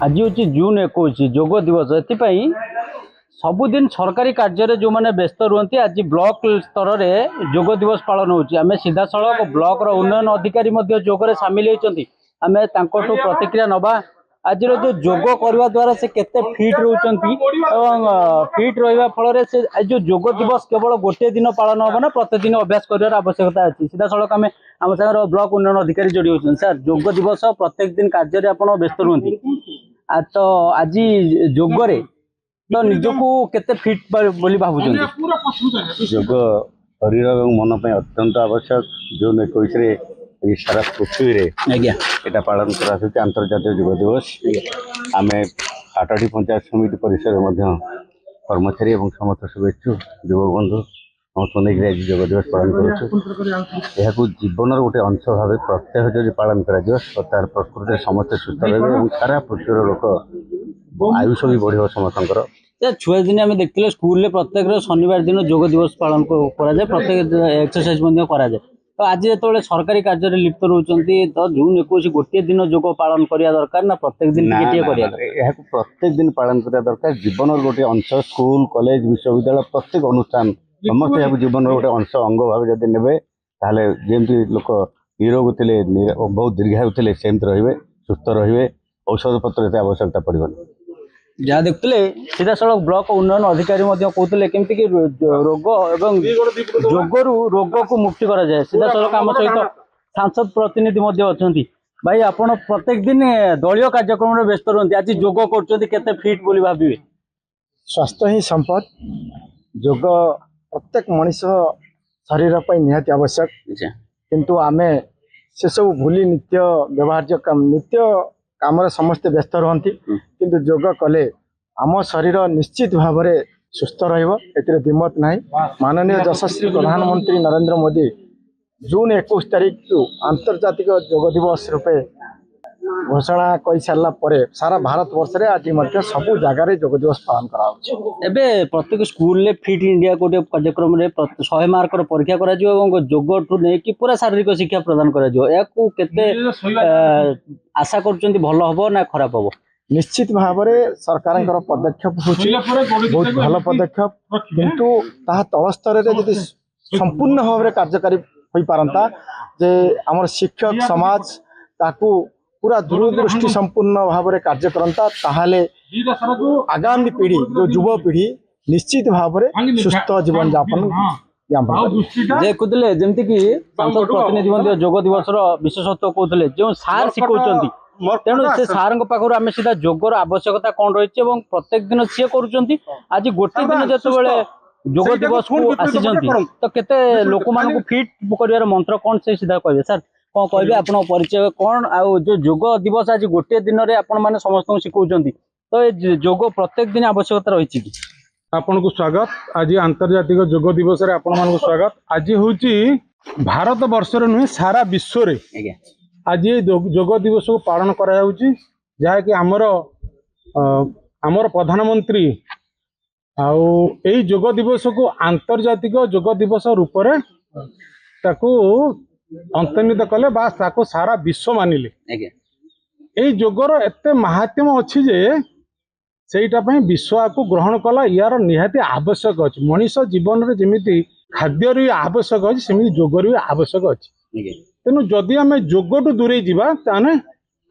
आज हूँ जून 21 योग दिवस एपाई सबुदिन सरकारी कार्य जो मैंने व्यस्त रुहति आज ब्लॉक स्तर में योग दिवस पालन होमें सीधा सड़क ब्लॉक उन्नयन अधिकारी योग सामिल होती आम प्रतिक्रिया नवा आज जो योग करने द्वारा से केते फिट रोचंती फिट रहा फल से जो योग दिवस केवल गोटे दिन पालन हम ना प्रतिदिन अभ्यास कर आवश्यकता अच्छी सीधा सड़क आम आम सागर ब्लॉक उन्नयन अधिकारी जोड़ी होती सर योग दिवस प्रत्येक दिन कार्य आप व्यस्त रुहति तो आज योग तो निजको केते फिट बोली भावुଛନ୍ତି योग शरीर और मन पे अत्यंत आवश्यक जून 21 सारा पृथ्वी रे एटा पालन करा अंतर्जातीय योग दिवस आम आठटी पंचायत समिति परिसर कर्मचारी और समस्त शुभेच्छु युवक बंधु समस्त नहीं आज योग दिवस पालन करूँ जीवन गोटे अंश भाव प्रत्येक जब पालन कर प्रकृति समस्ते सुस्थ रहे सारा पृथ्वी लोक आयुष भी बढ़ समस्त छुआ दिन आम देखते स्कूल प्रत्येक शनिवार दिन योग दिवस पालन कराए प्रत्येक एक्सरसाइज कराए तो आज जो सरकारी कार्य लिप्त रोचंती तो जून 21 गोटे दिन योग पालन करिया दरकार ना प्रत्येक दिन प्रत्येक दिन पालन करिया दरकार जीवन गोटे अंश स्कूल कॉलेज विश्वविद्यालय प्रत्येक अनुष्ठान समस्त यहाँ जीवन गोटे अंश अंग भाव जब ने ताले जमी लोक निरोग थे बहुत दीर्घायु थे सेमती रे सुस्थ रे औषध पत्र आवश्यकता पड़े जहाँ देखते सीधा सड़क ब्लॉक उन्नयन अधिकारी कहते केमती कि रोग एवं योगरु रोग को मुक्ति करा जाए सीधा सड़क आम सहित सांसद प्रतिनिधि अच्छा भाई आपण प्रत्येक दिन दलीय कार्यक्रम में व्यस्त रुहति आज योग कर फिट बोली भावे स्वास्थ्य ही संपद योग प्रत्येक मनीष शरीर पर निहाती आवश्यक किंतु आमे से सब भूली नित्य व्यवहार्य नित्य काम समस्ते व्यस्त रुहति किंतु योग कले आम शरीर निश्चित भाव में सुस्थ रिमत ना माननीय यशस्वी प्रधानमंत्री नरेंद्र मोदी जून 21 तारीख को आंतर्जातिक योग दिवस रूपे घोषणा कर सारा सारा भारत वर्ष रे आज सबू जगार योग दिवस पालन करा प्रत्येक स्कूल फिट इंडिया गोटे कार्यक्रम में 100 मार्क परीक्षा करा योग ठू नहीं पूरा शारीरिक शिक्षा प्रदान करा आशा कर भल हम ना खराब हम निश्चित भाव में सरकार पदक्षेप बहुत भल पदक्षेप किंतु तल स्तर में संपूर्ण भाव में कार्यकारी हो पारंता जे आमर शिक्षक समाज ताकू पूरा दूरदृष्टि संपूर्ण भाव में कार्य करता ताहले आगामी पीढ़ी जो युवा पीढ़ी निश्चित भाव में सुस्थ जीवन यापन देखुले जमती कि सांसद प्रतिनिधि योग दिवस विशेषत्व कहते जो सार शिखौं तेणु से सार पाखर आम सीधा योगर आवश्यकता कौन रही प्रत्येक दिन सी कर आज गोटे दिन जो योग दिवस को आसी तो केते लोक मान फिट कर मंत्र कौन से सीधा कहे सर कौन कहे आप परिचय कौन आउ जो योग दिवस आज गोटे दिन में आपण मैंने समस्त शिखौं तो योग प्रत्येक दिन आवश्यकता रही कि आपन को स्वागत आज अंतर्जातिक योग दिवस रे आपण मान को स्वागत आज हूँ भारत वर्ष नुहे सारा विश्व रे आज योग दिवस को पालन करा जहाँ कि आमर प्रधानमंत्री आउ योग दिवस को आंतर्जातिक योग दिवस रूप में ताकू अंतर्नित कले ताको सारा विश्व मानिले योगर एते महात्म्य अच्छी जे सेटा विश्व को ग्रहण कला यार निहाती आवश्यक अच्छी मनीष जीवन में जमी खाद्य आवश्यक अच्छी सेमती जोगर भी आवश्यक अच्छी तेणु जदि आम जोग टू दूरे जावा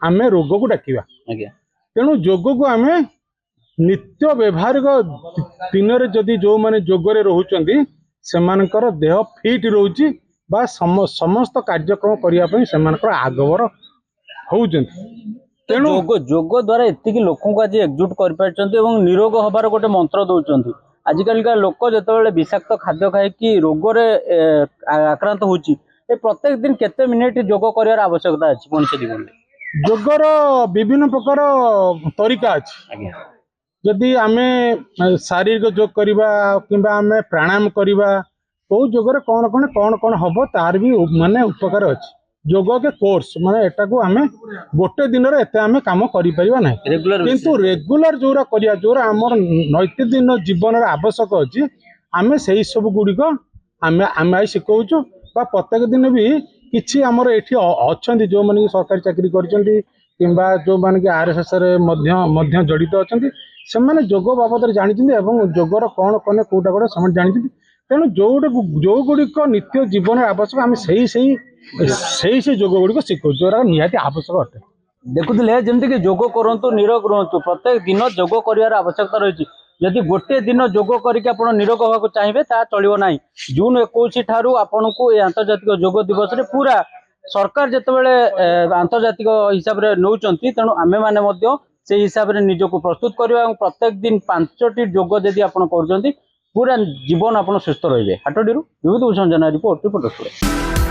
आम रोग को डाकिवा तेणु जोग को आम नित्य व्यवहारिक दिन जदि जो मैंने जोगरे रोचंती सेमानकर देह फिट रोची बा समस्त कार्यक्रम करने से आगवर होती तेणु योग द्वारा एतिक लोक आज एकजुट कर निरोग हबार गोटे मंत्र दौरान आजिकल लोक जो विषाक्त खाद्य खाई रोग आक्रांत होची प्रत्येक दिन केते मिनिट योग कर आवश्यकता अच्छी मनुष्य जीवन में योगर विभिन्न प्रकार तरीका अच्छी जदि आम शारीरिक योग करवा कि प्राणायाम करवा कौ जोगर कौन कौन कौन कौन हम तार भी माने उपकार अच्छी योग के कोर्स माने एटा को आम गोटे दिन एते कम करें किंतु रेगुलर जोरा करिया जोरा आमर नैतिक जीवन आवश्यक अच्छी आम से सब गुड़िक आम शिखौचु प्रत्येक दिन भी किसी आमर ये अच्छा जो मैंने सरकारी चाकरी कर किंबा जो माने कि आरएसएस रे मध्य जड़ित अच्छा से जोग बाबद जानते और जोगर कौन कने कौटा कौटा से जानते तेणु जो गुड़िक नित्य जीवन आवश्यक आम से जोग गुड़िक शिखु जो निहाती आवश्यक अटे। देखुले जमती कि जोग करंतु निरोग रुहतु प्रत्येक दिन जोग कर आवश्यकता रही जदि गोटे दिन जोग करके आप निरोग होगा चाहिए ता चलो ना। जून 21 ठारू आपन को आंतर्जातिक जोग दिवस रे पूरा सरकार जितेबाला आंतर्जातिक हिसाब से नौकरी तेणु आमे मैंने से हिसाब से निजक प्रस्तुत करवा प्रत्येक दिन 5टी जोग जदि आप पूरा जीवन आप सुस्थ रहिए। हाटडी विभूति भूषण जेना रिपोर्ट।